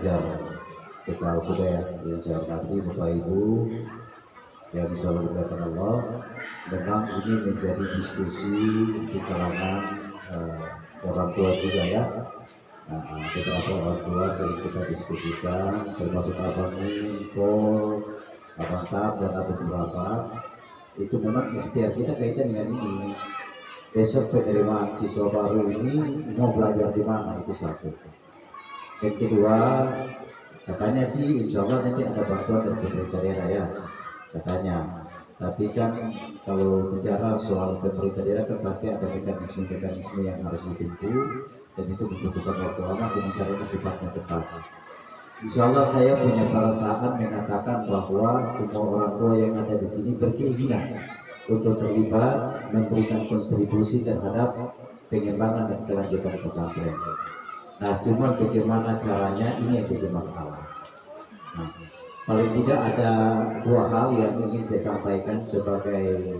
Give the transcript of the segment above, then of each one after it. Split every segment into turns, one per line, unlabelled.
belajar kita budaya yang saya hormati Bapak Ibu yang bisa dimuliakan Allah. Memang ini menjadi diskusi di kalangan orang tua juga ya. Beberapa orang tua sering kita diskusikan, termasuk Abang Info, Abang Tab dan ada beberapa. Itu memang ikhtiar kita kaitan dengan ini. Besok penerimaan siswa baru ini mau belajar di mana, itu satu. Yang kedua, katanya sih insya Allah nanti ada bantuan dari pemerintah daerah ya, katanya. Tapi kan kalau bicara soal pemerintah daerah kan pasti ada mekanisme-mekanisme yang harus ditempuh, dan itu membutuhkan waktu lama sementara itu sifatnya cepat. Insya Allah saya punya perasaan mengatakan bahwa semua orang tua yang ada di sini berkeinginan untuk terlibat memberikan kontribusi terhadap pengembangan dan kelanjutan pesantren. Nah, cuma bagaimana caranya ini yang jadi masalah. Nah, paling tidak ada dua hal yang ingin saya sampaikan sebagai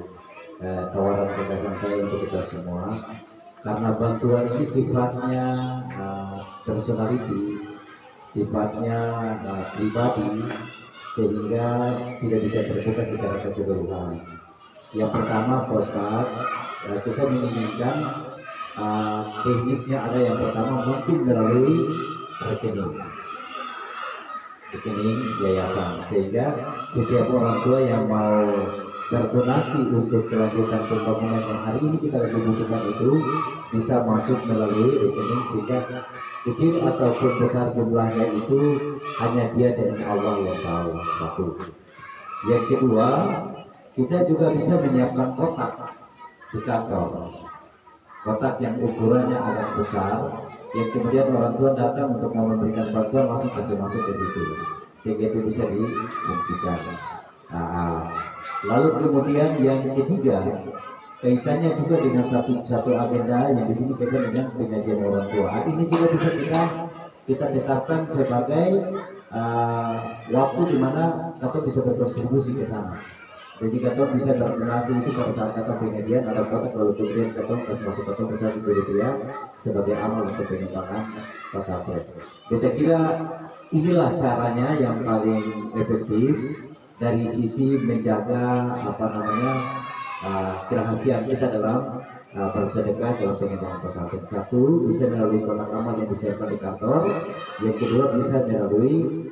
tawaran gagasan saya untuk kita semua. Karena bantuan ini sifatnya personality, sifatnya pribadi, sehingga tidak bisa terbuka secara keseluruhan. Yang pertama, Pak Ustadz, kita menginginkan tekniknya ada yang pertama mungkin melalui rekening yayasan, sehingga setiap orang tua yang mau berdonasi untuk kelanjutan pembangunan yang hari ini kita lagi butuhkan itu bisa masuk melalui rekening, sehingga kecil ataupun besar jumlahnya itu hanya dia dan Allah yang tahu. Satu. Yang kedua, kita juga bisa menyiapkan kotak di kantor, kotak yang ukurannya agak besar, yang kemudian orang tua datang untuk mau memberikan bantuan langsung kasih masuk ke situ, sehingga itu bisa difungsikan. Lalu kemudian yang ketiga, kaitannya juga dengan satu agenda yang di sini kaitan dengan pengajian orang tua. Ini juga bisa kita tetapkan sebagai waktu di mana kita bisa berkontribusi ke sana. Jadi kita bisa berdonasi itu pada saat kata pengajian ada kotak, lalu kemudian kita kasih masuk kotak bersama rupiah sebagai amal untuk pengembangan pesantren. Kita kira inilah caranya yang paling efektif dari sisi menjaga kerahasiaan kita dalam bersedekah dalam pengembangan pesantren. Satu, bisa melalui kotak amal yang disiapkan di kantor. Yang kedua, bisa melalui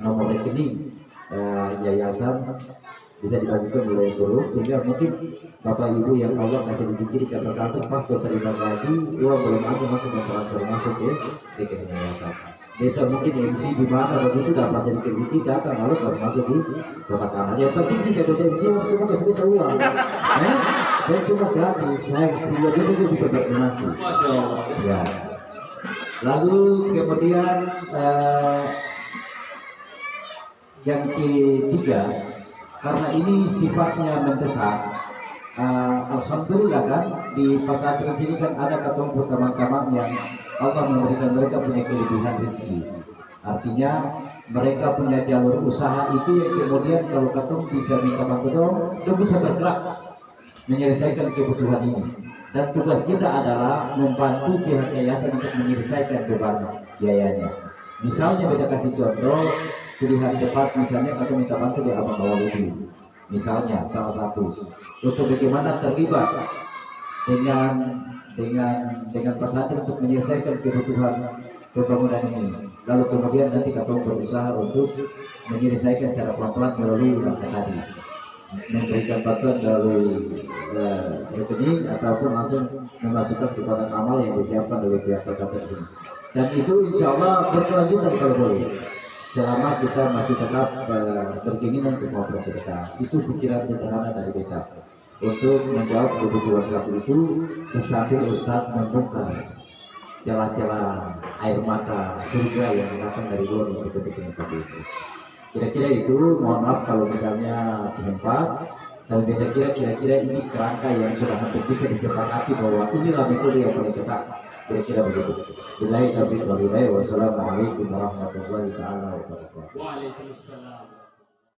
nomor rekening yayasan, bisa dibagikan mulai buruk, sehingga mungkin Bapak Ibu yang Allah kasih rezeki di kantor-kantor pas terima gaji, uang belum ada masuk transfer masuk ya rekening yayasan. Beta mungkin MC di mana begitu dapat sedikit dikit datang lalu pas masuk di kotak amal. Yang penting sih kalau MC harus cuma kasih kita uang, saya cuma gratis, saya sehingga dia juga bisa berdonasi. Ya. Lalu kemudian yang ketiga, karena ini sifatnya mendesak, alhamdulillah kan di pesantren sini kan ada kelompok teman-teman yang Allah memberikan mereka punya kelebihan rezeki. Artinya mereka punya jalur usaha itu yang kemudian kalau ketemu bisa minta bantuan, dia bisa bergerak menyelesaikan kebutuhan ini. Dan tugas kita adalah membantu pihak yayasan untuk menyelesaikan beban biayanya. Misalnya kita kasih contoh pilihan tepat, misalnya atau minta bantu di Abang Bawaludi, misalnya salah satu, untuk bagaimana terlibat dengan pesantren untuk menyelesaikan kebutuhan pembangunan ini. Lalu kemudian nanti kita berusaha untuk menyelesaikan secara pelan-pelan melalui langkah tadi, memberikan bantuan melalui rekening ataupun langsung memasukkan ke kotak amal yang disiapkan oleh pihak pesantren ini. Dan itu insya Allah berkelanjutan kalau boleh, selama kita masih tetap berkeinginan untuk mau bersedekah. Itu pikiran sederhana dari kita untuk menjawab kebutuhan satu itu, sambil Ustadz membongkar celah-celah air mata surga yang datang dari luar untuk kepentingan satu itu. Kira-kira itu, mohon maaf kalau misalnya belum pas, tapi kira-kira ini kerangka yang sudah hampir bisa disepakati bahwa inilah metode yang paling tepat. Kira-kira begitu. Billahi taufiq wal hidayah. Wassalamualaikum warahmatullahi wabarakatuh.
Waalaikumsalam.